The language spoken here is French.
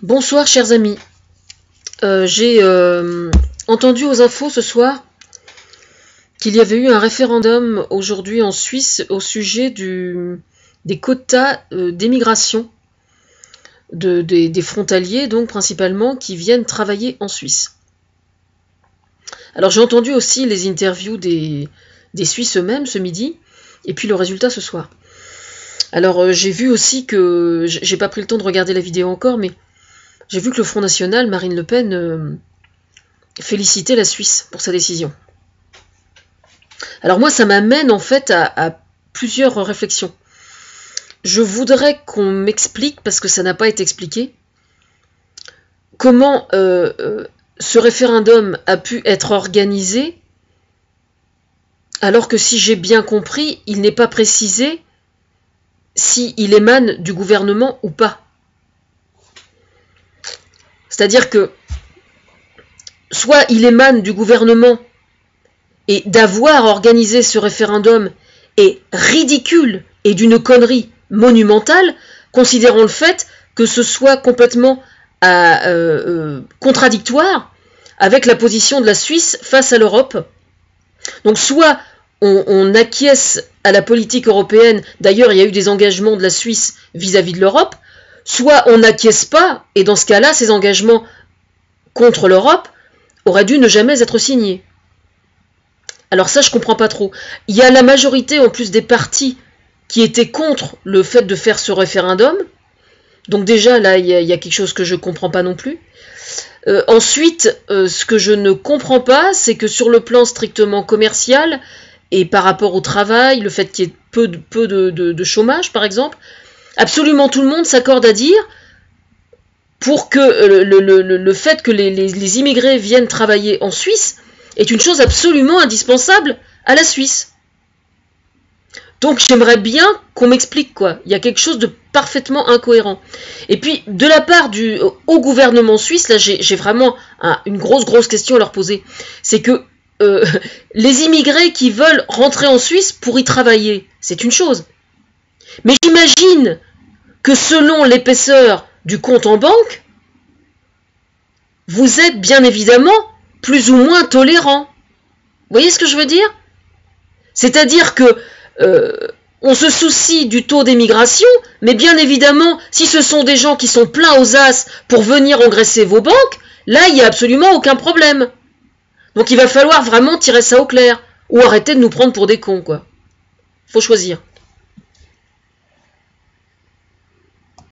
Bonsoir chers amis, j'ai entendu aux infos ce soir qu'il y avait eu un référendum aujourd'hui en Suisse au sujet des quotas d'émigration des frontaliers, donc principalement, qui viennent travailler en Suisse. Alors j'ai entendu aussi les interviews des Suisses eux-mêmes ce midi, et puis le résultat ce soir. Alors j'ai vu aussi que, j'ai pas pris le temps de regarder la vidéo encore, mais j'ai vu que le Front National, Marine Le Pen, félicitait la Suisse pour sa décision. Alors moi, ça m'amène en fait à plusieurs réflexions. Je voudrais qu'on m'explique, parce que ça n'a pas été expliqué, comment ce référendum a pu être organisé, alors que si j'ai bien compris, il n'est pas précisé s'il émane du gouvernement ou pas. C'est-à-dire que soit il émane du gouvernement et d'avoir organisé ce référendum est ridicule et d'une connerie monumentale, considérant le fait que ce soit complètement contradictoire avec la position de la Suisse face à l'Europe. Donc soit on acquiesce à la politique européenne, d'ailleurs il y a eu des engagements de la Suisse vis-à-vis de l'Europe, soit on n'acquiesce pas, et dans ce cas-là, ces engagements contre l'Europe auraient dû ne jamais être signés. Alors ça, je comprends pas trop. Il y a la majorité, en plus des partis, qui étaient contre le fait de faire ce référendum. Donc déjà, là, il y a quelque chose que je comprends pas non plus. Ensuite, ce que je ne comprends pas, c'est que sur le plan strictement commercial, et par rapport au travail, le fait qu'il y ait peu de chômage, par exemple, absolument tout le monde s'accorde à dire pour que le fait que les immigrés viennent travailler en Suisse est une chose absolument indispensable à la Suisse. Donc j'aimerais bien qu'on m'explique quoi. Il y a quelque chose de parfaitement incohérent. Et puis de la part au gouvernement suisse, là j'ai vraiment une grosse question à leur poser. C'est que les immigrés qui veulent rentrer en Suisse pour y travailler, c'est une chose. Mais j'imagine que selon l'épaisseur du compte en banque, vous êtes bien évidemment plus ou moins tolérant. Vous voyez ce que je veux dire? C'est-à-dire que on se soucie du taux d'émigration, mais bien évidemment, si ce sont des gens qui sont pleins aux as pour venir engraisser vos banques, là, il n'y a absolument aucun problème. Donc il va falloir vraiment tirer ça au clair, ou arrêter de nous prendre pour des cons, quoi. Faut choisir.